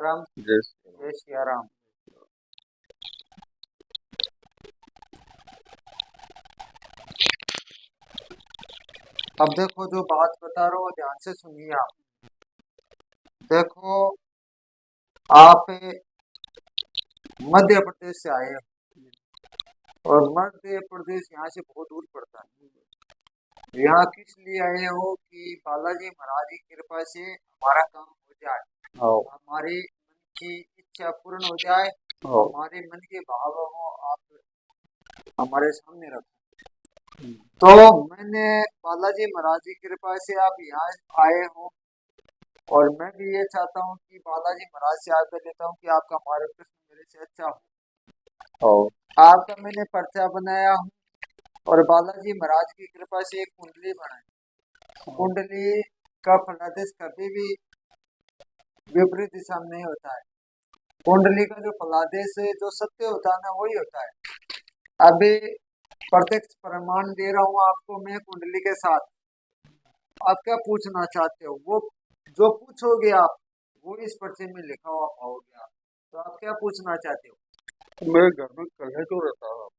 सीताराम। जय श्री राम। जय सियाराम। अब देखो जो बात बता रहा हूँ ध्यान से सुनिए आप। देखो आप मध्य प्रदेश से आए हो और मध्य प्रदेश यहाँ से बहुत दूर पड़ता है। यहाँ किस लिए आए हो कि बालाजी महाराज की कृपा से हमारा काम हो जाए, हमारी मन की इच्छा पूर्ण हो जाए, हमारे मन के भाव हो आप हमारे सामने रखो। तो मैंने बालाजी महाराज की कृपा से आप यहाँ आए हो और मैं भी ये चाहता हूँ कि बालाजी महाराज से आकर लेता हूँ कि आपका मार्गदर्शन मेरे से अच्छा हो। आपका मैंने पर्चा बनाया हूँ और बालाजी महाराज की कृपा से एक कुंडली बनाई। कुंडली का फलादेश कभी भी विपरीत दिशा में नहीं होता है। कुंडली का जो फलादेश है जो सत्य होता है ना वही होता है। अभी प्रत्यक्ष प्रमाण दे रहा हूँ आपको मैं कुंडली के साथ। आप क्या पूछना चाहते हो वो जो पूछोगे आप वो इस पर्चे में लिखा हुआ पाओगे आप। तो आप क्या पूछना चाहते हो? मेरे घर में कलह क्यों रहता है?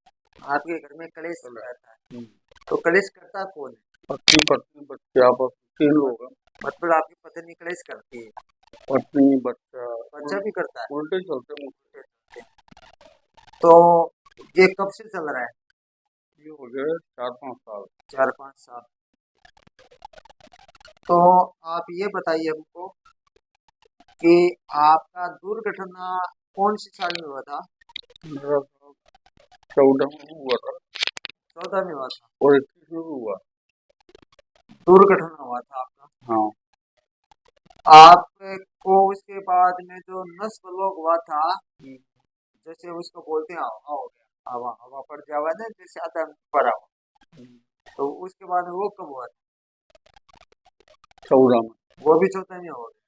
आपके घर में कलेश रहता है। तो कलेश करता कौन है? पत्नी पत्नी बच्चे आपस तीन लोग हैं। मतलब आपकी पत्नी कलेश करती है? पत्नी बच्चा बच्चा भी करता है? उल्टे चलते मुझे। तो ये कब से चल रहा है? ये हो गए 4-5 साल। 4-5 साल। तो आप ये बताइए हमको कि आपका दुर्घटना कौन सी साल में हुआ था? मेरा 14 में हुआ था 14 में हुआ था और 21 में हुआ। दुर्घटना हुआ था आपका? हाँ। आपको उसके बाद में जो नस ब्लॉक हुआ था जैसे उसको बोलते हैं हवा हो गया, हवा हवा पड़ जावा ना जैसे आता पड़ा हुआ। तो उसके बाद वो कब हुआ था? 14 में। वो भी 14 में हो गया।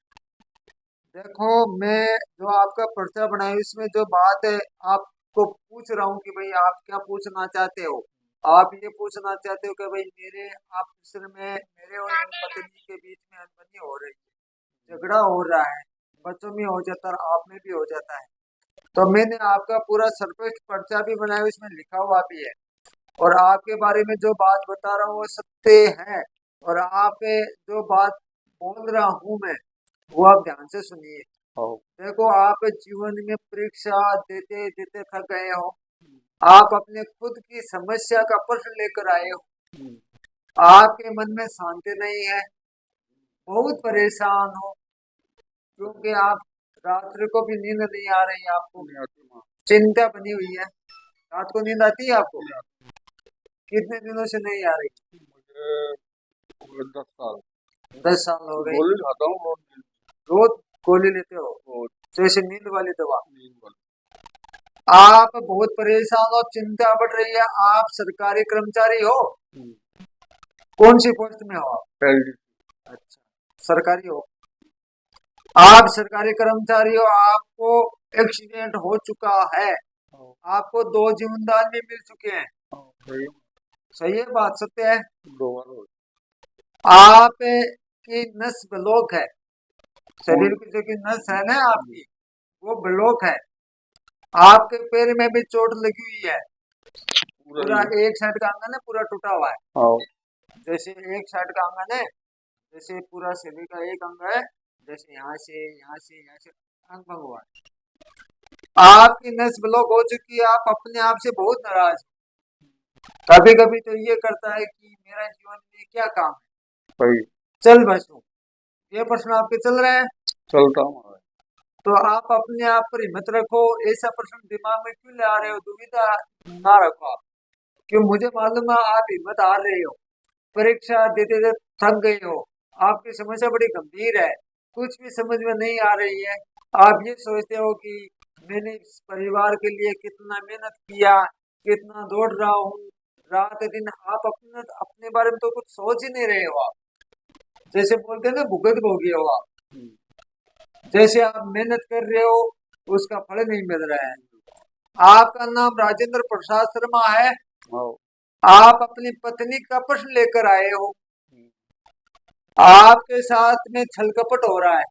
देखो मैं जो आपका पर्चा बनाया इसमें जो बात है आपको पूछ रहा हूँ कि भाई आप क्या पूछना चाहते हो। आप ये पूछना चाहते हो कि भाई मेरे आप में मेरे और मेरी पत्नी के बीच में अनबनी हो रही है, झगड़ा हो रहा है, बच्चों में हो जाता है, आप में भी हो जाता है। तो मैंने आपका पूरा सरपंच पर्चा भी बनाया इसमें लिखा हुआ भी है और आपके बारे में जो बात बता रहा हूँ वो सत्य है। और आप जो बात बोल रहा हूँ मैं वो आप ध्यान से सुनिए। देखो आप जीवन में परीक्षा देते देते थक गए हो, आप अपने खुद की समस्या का प्रश्न लेकर आए हो, आपके मन में शांति नहीं है, बहुत परेशान हो क्योंकि आप रात्रि को भी नींद नहीं आ रही, आपको चिंता बनी हुई है। रात को नींद आती है आपको? कितने दिनों से नहीं आ रही? मुझे 10 साल। 10 साल हो गए। गोली खाता हूँ रोज गोली लेते हो जैसे नींद वाली दवा? रोज। आप बहुत परेशान हो, चिंता बढ़ रही है। आप सरकारी कर्मचारी हो? कौन सी पोस्ट में हो आप? अच्छा सरकारी हो। आप सरकारी कर्मचारी हो, आपको एक्सीडेंट हो चुका है, आपको 2 जीवनदान भी मिल चुके हैं। सही है बात, सत्य है? आप की नस ब्लॉक है, शरीर की जो की नस है ना आपकी वो ब्लॉक है। आपके पैर में भी चोट लगी हुई है, पूरा एक साइड का अंगन है पूरा टूटा हुआ है। जैसे एक साइड का अंगन है जैसे पूरा शरीर का एक अंग है, जैसे यहाँ से यहाँ से यहाँ से अंग भंग हुआ है। आपकी नस ब्लॉक हो चुकी है, आप अपने आप से बहुत नाराज। कभी कभी तो ये करता है कि मेरा जीवन में क्या काम है, चल बसू। ये प्रश्न आपके चल रहे हैं? चलता हूँ। तो आप अपने आप पर हिम्मत रखो, ऐसा प्रश्न दिमाग में क्यों ले आ रहे हो, दुविधा ना रखो आप। क्यों मुझे मालूम है आप हिम्मत हार रहे हो, परीक्षा देते देते थक गए हो, आपकी समस्या बड़ी गंभीर है, कुछ भी समझ में नहीं आ रही है। आप ये सोचते हो कि मैंने इस परिवार के लिए कितना मेहनत किया, कितना दौड़ रहा हूँ रात दिन। आप अपने अपने बारे में तो कुछ सोच ही नहीं रहे हो। आप जैसे बोलते हैं ना भुगत भोगी हो आप, जैसे आप मेहनत कर रहे हो उसका फल नहीं मिल रहा है। आपका नाम राजेंद्र प्रसाद शर्मा है, आप अपनी पत्नी का प्रश्न लेकर आए हो, आपके साथ में छल कपट हो रहा है।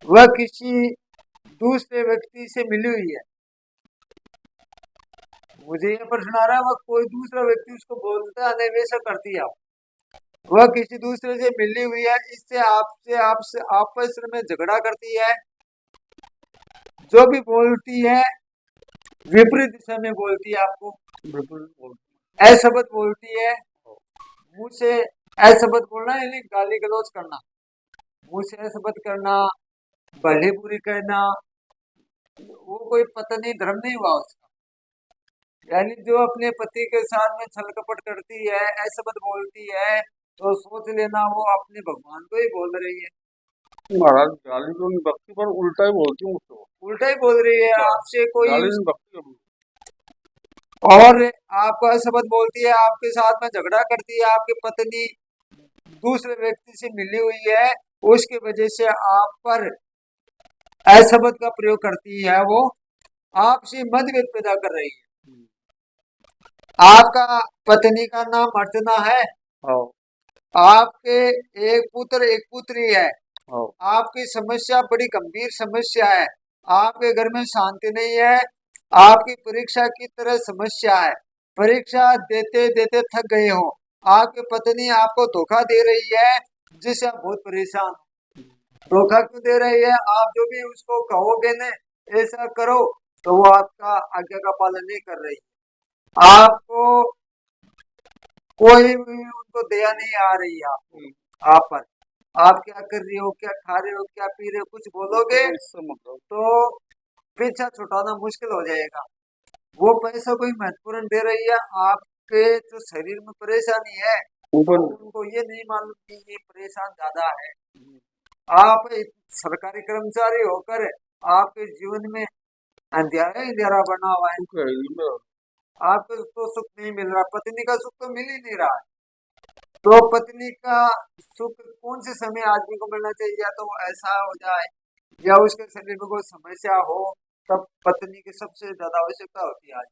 वह किसी दूसरे व्यक्ति से मिली हुई है। मुझे ये प्रश्न आ रहा है, वह कोई दूसरा व्यक्ति उसको बोलता है, वैसा करती है। वह किसी दूसरे से मिली हुई है, इससे आपसे आपस में झगड़ा करती है। जो भी बोलती है विपरीत दिशा में बोलती है, आपको बिल्कुल बोल। अशब्द बोलती है। मुंह से अशब्द बोलना यानी गाली गलौज करना, मुंह से अशब्द करना, भली बुरी कहना, वो कोई पत्नी धर्म नहीं हुआ उसका। यानी जो अपने पति के साथ में छल कपट करती है, अशब्द बोलती है, तो सोच लेना वो अपने भगवान को ही बोल रही है। महाराज गाली तो नहीं बकती, पर उल्टा ही बोलती हूँ उसको। उल्टा ही बोल रही है आपसे कोई। गाली नहीं बकती अभी। और आपको अशब्द बोलती है, आपके साथ में झगड़ा करती है, आपकी पत्नी दूसरे व्यक्ति से मिली हुई है, उसकी वजह से आप पर अशब्द का प्रयोग करती है, वो आपसे मतभेद पैदा कर रही है। आपका पत्नी का नाम अर्चना है, हाँ। आपके एक पुत्र एक पुत्री है, हाँ। आपकी समस्या बड़ी गंभीर समस्या है, आपके घर में शांति नहीं है, आपकी परीक्षा की तरह समस्या है, परीक्षा देते देते थक गए हो, आपकी पत्नी आपको धोखा दे रही है, जिससे आप बहुत परेशान हो। धोखा क्यों दे रही है? आप जो भी उसको कहोगे न ऐसा करो, तो वो आपका आज्ञा का पालन नहीं कर रही। आपको कोई भी उनको दया नहीं आ रही है आप पर। आप क्या कर रही हो, क्या खा रहे हो, क्या पी रहे हो, कुछ बोलोगे तो पीछा छुटाना मुश्किल हो जाएगा। वो पैसा कोई महत्वपूर्ण दे रही है, आपके जो शरीर में परेशानी है उनको ये नहीं मालूम कि ये परेशान ज्यादा है। आप एक सरकारी कर्मचारी होकर आपके जीवन में अंधेरा ही अंधेरा बना हुआ है। आपको तो सुख नहीं मिल रहा, पत्नी का सुख तो मिल ही नहीं रहा है। तो पत्नी का सुख कौन से समय आदमी को मिलना चाहिए? या तो ऐसा हो जाए या उसके शरीर में कोई समस्या हो, तब पत्नी की सबसे ज्यादा आवश्यकता होती है आज।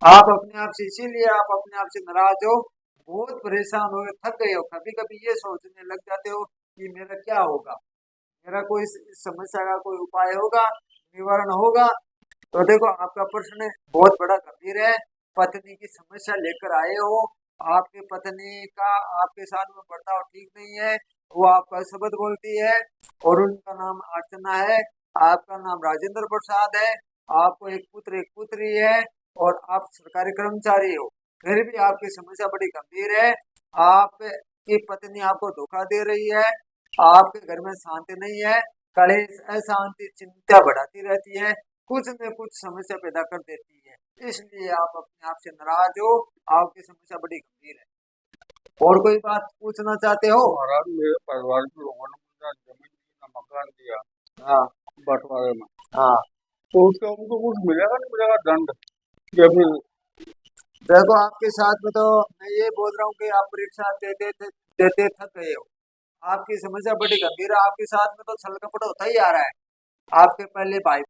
आप अपने आप से, इसीलिए आप अपने आप से नाराज हो, बहुत परेशान हो, थक गए हो, कभी कभी ये सोचने लग जाते हो कि मेरा क्या होगा, मेरा कोई समस्या का कोई उपाय होगा, निवारण होगा। तो देखो आपका प्रश्न बहुत बड़ा गंभीर है, पत्नी की समस्या लेकर आए हो, आपकी पत्नी का आपके साथ में बर्ताव ठीक नहीं है, वो आपका शब्द बोलती है, और उनका नाम अर्चना है, आपका नाम राजेंद्र प्रसाद है, आपको एक पुत्र एक पुत्री है, और आप सरकारी कर्मचारी हो, फिर भी आपकी समस्या बड़ी गंभीर है। आपकी पत्नी आपको धोखा दे रही है, आपके घर में शांति नहीं है, कलेश अशांति चिंता बढ़ाती रहती है, कुछ न कुछ समस्या पैदा कर देती है, इसलिए आप अपने आप से नाराज हो, आपकी समस्या बड़ी गंभीर है। और कोई बात पूछना चाहते हो? महाराज मेरे परिवार के लोगों ने मुझे जमीन दी, मकान दिया, हाँ बंटवारे में, हाँ, तो उसका उनको कुछ मिलेगा नहीं मिलेगा दंड? या फिर देखो आपके साथ में तो मैं ये बोल रहा हूँ कि आप परीक्षा देते थक गए हो, आपकी समस्या बड़ी गंभीर है, आपके साथ में तो छल कपट होता ही आ रहा है। आपके पहले भाई